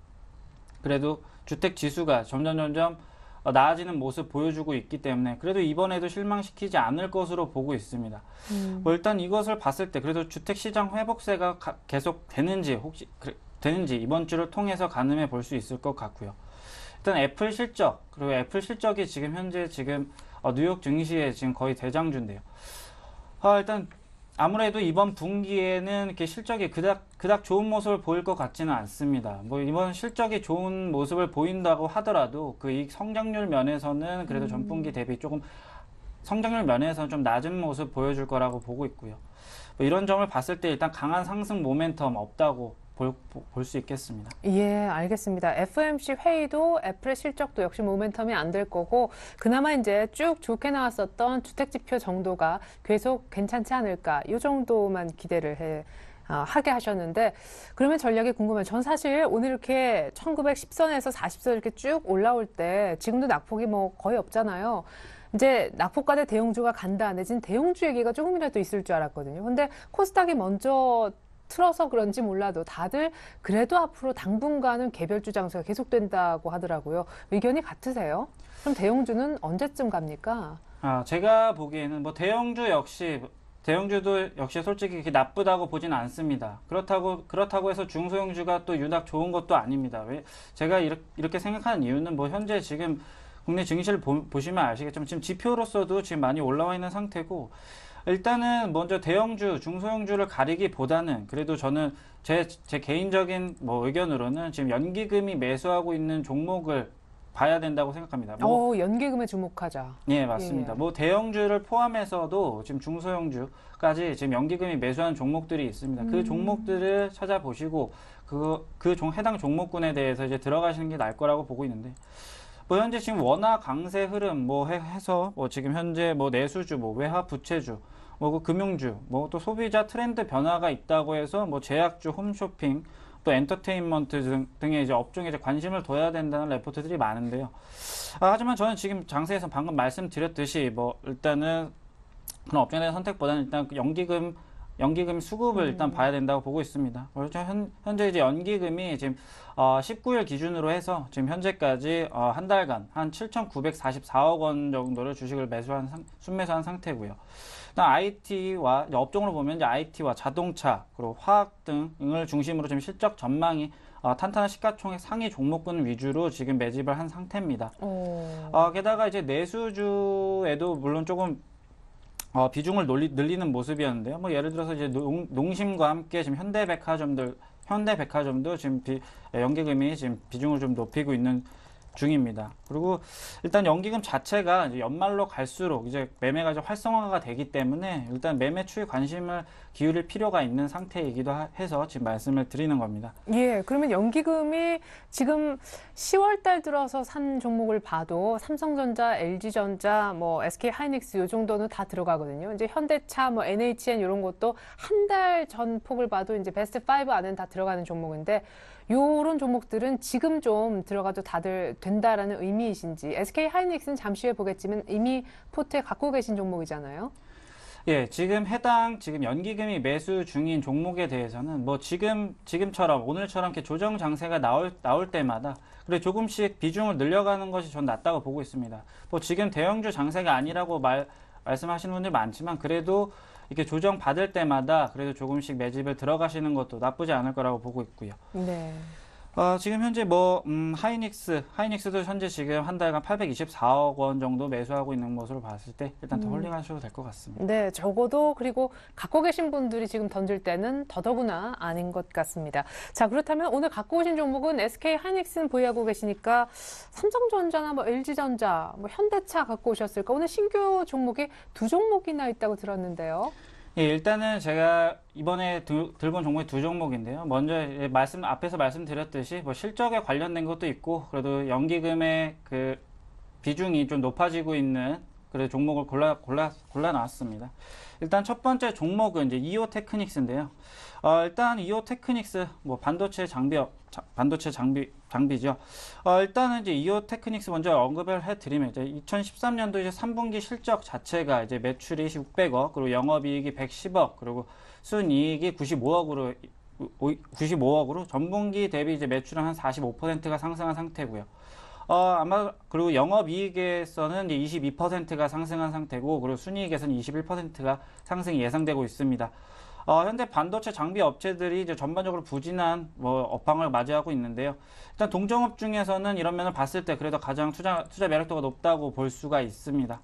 그래도 주택 지수가 점점 나아지는 모습 보여주고 있기 때문에 그래도 이번에도 실망시키지 않을 것으로 보고 있습니다. 일단 이것을 봤을 때 그래도 주택시장 회복세가 계속 되는지 이번 주를 통해서 가늠해 볼 수 있을 것 같고요. 일단 애플 실적이 현재 뉴욕 증시에 지금 거의 대장주인데요. 일단 아무래도 이번 분기에는 이렇게 실적이 그닥 좋은 모습을 보일 것 같지는 않습니다. 이번 실적이 좋은 모습을 보인다고 하더라도 그 이익 성장률 면에서는 그래도 전분기 대비 조금 성장률 면에서는 좀 낮은 모습 보여줄 거라고 보고 있고요. 이런 점을 봤을 때 일단 강한 상승 모멘텀 없다고 볼 수 있겠습니다. 예, 알겠습니다. FOMC 회의도 애플의 실적도 역시 모멘텀이 안 될 거고, 그나마 이제 쭉 좋게 나왔었던 주택 지표 정도가 계속 괜찮지 않을까, 이 정도만 기대를 하게 하셨는데, 그러면 전략이 궁금해요. 전 사실 오늘 이렇게 1910선에서 40선 이렇게 쭉 올라올 때 지금도 낙폭이 거의 없잖아요. 이제 낙폭과대 대형주가 간다, 내지는 대형주 얘기가 조금이라도 있을 줄 알았거든요. 근데 코스닥이 먼저 틀어서 그런지 몰라도 다들 그래도 앞으로 당분간은 개별주 장세가 계속된다고 하더라고요. 의견이 같으세요? 그럼 대형주는 언제쯤 갑니까? 제가 보기에는 대형주도 역시 솔직히 그렇게 나쁘다고 보진 않습니다. 그렇다고 해서 중소형주가 또 유독 좋은 것도 아닙니다. 제가 이렇게 생각하는 이유는 현재 지금 국내 증시를 보시면 아시겠지만 지금 지표로서도 지금 많이 올라와 있는 상태고 일단은 먼저 대형주, 중소형주를 가리기보다는 그래도 저는 제 개인적인 뭐 의견으로는 지금 연기금이 매수하고 있는 종목을 봐야 된다고 생각합니다. 연기금에 주목하자. 예, 맞습니다. 예. 뭐 대형주를 포함해서도 지금 중소형주까지 지금 연기금이 매수하는 종목들이 있습니다. 그 종목들을 찾아보시고 해당 종목군에 대해서 이제 들어가시는 게 나을 거라고 보고 있는데 뭐 현재 지금 원화 강세 흐름 뭐 해서 뭐 지금 현재 뭐 내수주, 뭐 외화 부채주, 뭐 금융주, 뭐 또 소비자 트렌드 변화가 있다고 해서 뭐 제약주, 홈쇼핑 또 엔터테인먼트 등의 이제 업종에 이제 관심을 둬야 된다는 레포트들이 많은데요. 하지만 저는 지금 장세에서 방금 말씀드렸듯이 뭐 일단은 그런 업종에 대한 선택보다는 일단 연기금 수급을 일단 봐야 된다고 보고 있습니다. 현재 이제 연기금이 지금 19일 기준으로 해서 지금 현재까지 한 달간 한 7,944억 원 정도를 주식을 순매수한 상태고요. IT와 업종으로 보면 이제 IT와 자동차 그리고 화학 등을 중심으로 지금 실적 전망이 탄탄한 시가총액 상위 종목군 위주로 지금 매집을 한 상태입니다. 게다가 이제 내수주에도 물론 조금 비중을 늘리는 모습이었는데요. 뭐 예를 들어서 이제 농심과 함께 지금 현대백화점도 지금 연기금이 지금 비중을 좀 높이고 있는 중입니다. 그리고 일단 연기금 자체가 이제 연말로 갈수록 이제 매매가 이제 활성화가 되기 때문에 일단 매매 추이에 관심을 기울일 필요가 있는 상태이기도 해서 지금 말씀을 드리는 겁니다. 예, 그러면 연기금이 지금 10월 달 들어서 산 종목을 봐도 삼성전자, LG전자, 뭐 SK하이닉스 요 정도는 다 들어가거든요. 이제 현대차, 뭐 NHN 이런 것도 한 달 전 폭을 봐도 이제 베스트 5 안에는 다 들어가는 종목인데 요런 종목들은 지금 좀 들어가도 다들 된다라는 의미이신지 SK하이닉스는 잠시 후에 보겠지만 이미 포트에 갖고 계신 종목이잖아요. 예, 지금 연기금이 매수 중인 종목에 대해서는 뭐 지금처럼 오늘처럼 이렇게 조정 장세가 나올 때마다 그래 조금씩 비중을 늘려가는 것이 전 낫다고 보고 있습니다. 뭐 지금 대형주 장세가 아니라고 말씀하시는 분들 많지만 그래도 이렇게 조정 받을 때마다 그래도 조금씩 매집을 들어가시는 것도 나쁘지 않을 거라고 보고 있고요. 네. 지금 현재 하이닉스도 현재 지금 한 달간 824억 원 정도 매수하고 있는 것으로 봤을 때 일단 더 홀딩하셔도 될 것 같습니다. 네, 적어도 그리고 갖고 계신 분들이 지금 던질 때는 더더구나 아닌 것 같습니다. 자, 그렇다면 오늘 갖고 오신 종목은 SK하이닉스는 보유하고 계시니까 삼성전자나 뭐 LG전자, 뭐 현대차 갖고 오셨을까? 오늘 신규 종목이 2종목이나 있다고 들었는데요. 예, 일단은 제가 이번에 들고 온 종목이 2종목인데요. 먼저 앞에서 말씀드렸듯이 뭐 실적에 관련된 것도 있고 그래도 연기금의 그 비중이 좀 높아지고 있는 그런 종목을 골라 나왔습니다. 일단 첫 번째 종목은 이제 이오테크닉스인데요. 일단 이오테크닉스 뭐 반도체 장비죠. 일단은 이제 이오테크닉스 먼저 언급을 해드리면 이제 2013년도 이제 3분기 실적 자체가 이제 매출이 600억 그리고 영업이익이 110억 그리고 순이익이 95억으로 전분기 대비 이제 매출은 한 45%가 상승한 상태고요. 아마 그리고 영업이익에서는 이제 22%가 상승한 상태고 그리고 순이익에서는 21%가 상승이 예상되고 있습니다. 현재 반도체 장비 업체들이 이제 전반적으로 부진한 업황을 맞이하고 있는데요. 일단 동종업 중에서는 이런 면을 봤을 때 그래도 가장 투자 매력도가 높다고 볼 수가 있습니다.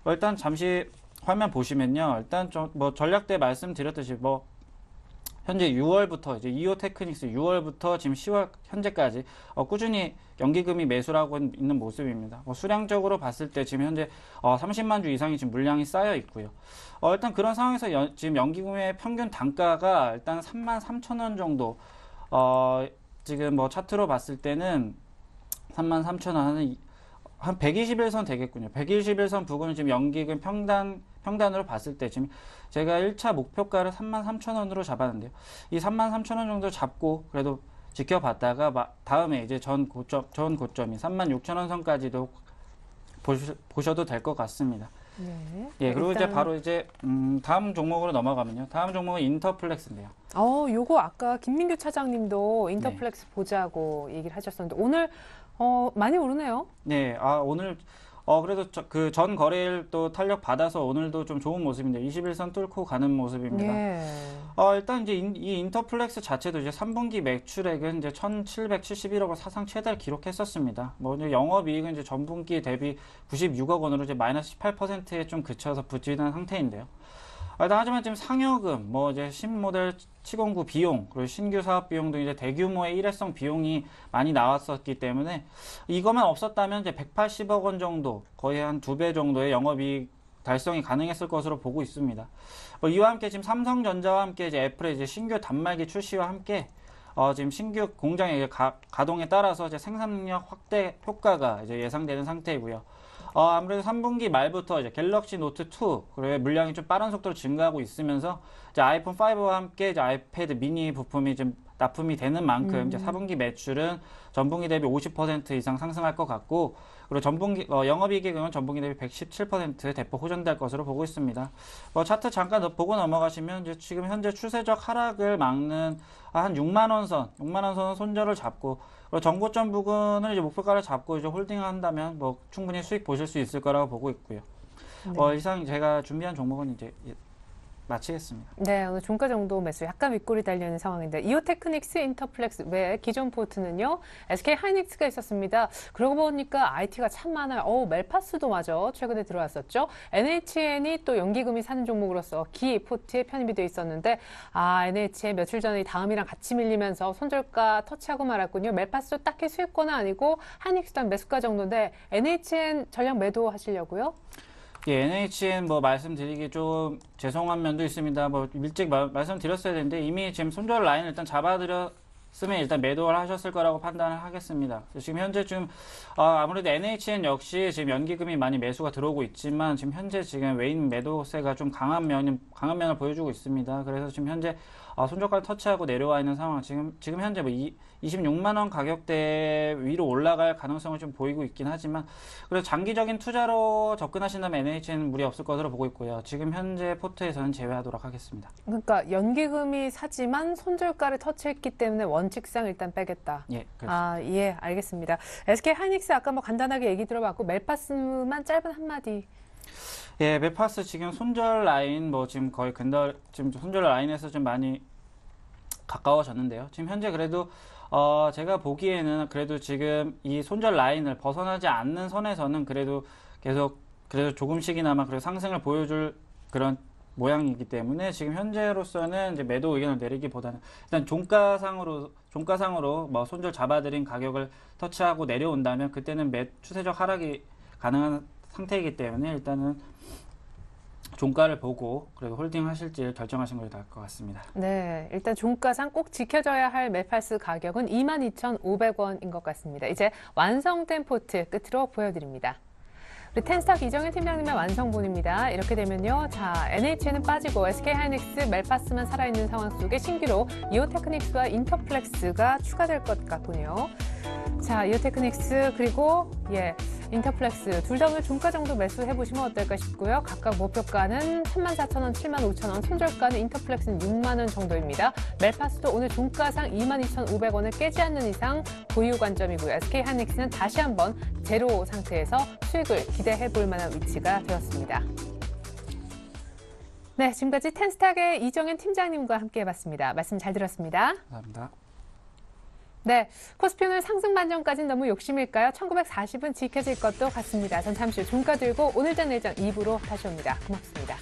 일단 잠시 화면 보시면요. 일단 전략 때 말씀드렸듯이 현재 6월부터 이제 이오테크닉스 6월부터 지금 10월 현재까지 꾸준히 연기금이 매수를 하고 있는 모습입니다. 수량적으로 봤을 때 지금 현재 30만 주 이상이 지금 물량이 쌓여 있고요. 일단 그런 상황에서 지금 연기금의 평균 단가가 일단 33,000원 정도 지금 차트로 봤을 때는 33,000원 한 121선 되겠군요. 121선 부근은 지금 연기금 평단으로 봤을 때 지금 제가 1차 목표가를 33,000원으로 잡았는데요. 이 33,000원 정도 잡고 그래도 지켜봤다가 다음에 이제 전 고점이 36,000원 선까지도 보셔도 될 것 같습니다. 네. 예, 그리고 이제 바로 이제 다음 종목으로 넘어가면요. 다음 종목은 인터플렉스인데요. 요거 아까 김민규 차장님도 인터플렉스 보자고 얘기를 하셨었는데 오늘 많이 오르네요. 네, 오늘 그래도 그 전 거래일 또 탄력 받아서 오늘도 좀 좋은 모습인데 21선 뚫고 가는 모습입니다. 예. 일단 이제 이 인터플렉스 자체도 이제 3분기 매출액은 이제 1,771억을 사상 최다를 기록했었습니다. 뭐 이제 영업이익은 이제 전분기 대비 96억 원으로 이제 마이너스 18%에 좀 그쳐서 부진한 상태인데요. 하지만 지금 상여금, 뭐 이제 신모델 시공구 비용, 그리고 신규 사업 비용 등 이제 대규모의 일회성 비용이 많이 나왔었기 때문에 이것만 없었다면 이제 180억 원 정도, 거의 한 2배 정도의 영업이익 달성이 가능했을 것으로 보고 있습니다. 이와 함께 지금 삼성전자와 함께 이제 애플의 이제 신규 단말기 출시와 함께 지금 신규 공장의 가동에 따라서 이제 생산 능력 확대 효과가 이제 예상되는 상태이고요. 아무래도 3분기 말부터 이제 갤럭시 노트 2, 그리고 물량이 좀 빠른 속도로 증가하고 있으면서 이제 아이폰 5와 함께 이제 아이패드 미니 부품이 좀 납품이 되는 만큼 이제 4분기 매출은 전분기 대비 50% 이상 상승할 것 같고, 그리고 전분기 영업이익은 전분기 대비 117% 대폭 호전될 것으로 보고 있습니다. 차트 잠깐 보고 넘어가시면 이제 지금 현재 추세적 하락을 막는 한 6만 원 선은 손절을 잡고, 그리고 전고점 부근을 이제 목표가를 잡고 이제 홀딩한다면 뭐 충분히 수익 보실 수 있을 거라고 보고 있고요. 네. 이상 제가 준비한 종목은 이제 마치겠습니다. 네, 오늘 종가 정도 매수 약간 윗골이 달려있는 상황인데 이오테크닉스, 인터플렉스 외에 기존 포트는요. SK 하이닉스가 있었습니다. 그러고 보니까 IT가 참 많아요. 멜파스도 마저 최근에 들어왔었죠. NHN이 또 연기금이 사는 종목으로서 기 포트에 편입이 돼 있었는데 NHN 며칠 전에 다음이랑 같이 밀리면서 손절가 터치하고 말았군요. 멜파스도 딱히 수익권은 아니고 하이닉스도 한 매수가 정도인데 NHN 전량 매도하시려고요? 예, NHN 뭐 말씀드리기 좀 죄송한 면도 있습니다. 뭐 일찍 말씀드렸어야 되는데 이미 지금 손절 라인을 일단 잡아드렸으면 일단 매도를 하셨을 거라고 판단을 하겠습니다. 지금 현재 좀 아무래도 NHN 역시 지금 연기금이 많이 매수가 들어오고 있지만 지금 현재 지금 외인 매도세가 좀 강한 면을 보여주고 있습니다. 그래서 지금 현재 손절가를 터치하고 내려와 있는 상황. 지금 현재 뭐 26만 원 가격대 위로 올라갈 가능성을 좀 보이고 있긴 하지만, 그래서 장기적인 투자로 접근하신다면 NHN은 무리 없을 것으로 보고 있고요. 지금 현재 포트에서는 제외하도록 하겠습니다. 그러니까 연기금이 사지만 손절가를 터치했기 때문에 원칙상 일단 빼겠다. 예, 그렇습니다. 예, 알겠습니다. SK 하이닉스 아까 뭐 간단하게 얘기 들어봤고 멜파스만 짧은 한마디. 예, 멜파스 지금 손절 라인 뭐 지금 거의 지금 손절 라인에서 좀 많이 가까워졌는데요. 지금 현재 그래도 제가 보기에는 그래도 지금 이 손절 라인을 벗어나지 않는 선에서는 그래도 조금씩이나마 그래도 상승을 보여줄 그런 모양이기 때문에 지금 현재로서는 이제 매도 의견을 내리기보다는 일단 종가상으로 뭐 손절 잡아드린 가격을 터치하고 내려온다면 그때는 추세적 하락이 가능한 상태이기 때문에 일단은 종가를 보고 그래도 홀딩 하실지 결정하신 게 나을 것 같습니다. 네, 일단 종가상 꼭 지켜져야 할 멜파스 가격은 22,500원인 것 같습니다. 이제 완성된 포트 끝으로 보여드립니다. 우리 텐스탁 이정현 팀장님의 완성본입니다. 이렇게 되면요. 자, NHN은 빠지고 SK하이닉스, 멜파스만 살아있는 상황 속에 신규로 이오테크닉스와 인터플렉스가 추가될 것 같군요. 자, 이오테크닉스 그리고 인터플렉스 둘 다 오늘 종가 정도 매수해보시면 어떨까 싶고요. 각각 목표가는 34,000원, 75,000원, 손절가는 인터플렉스는 6만 원 정도입니다. 멜파스도 오늘 종가상 22,500원을 깨지 않는 이상 보유 관점이고요. SK하이닉스는 다시 한번 제로 상태에서 수익을 기대해볼 만한 위치가 되었습니다. 네, 지금까지 텐스탁의 이정현 팀장님과 함께 해봤습니다. 말씀 잘 들었습니다. 감사합니다. 네, 코스피 오늘 상승 반전까지는 너무 욕심일까요? 1940은 지켜질 것도 같습니다. 전 잠시 후 종가 들고 오늘장 내장 2부로 다시 옵니다. 고맙습니다.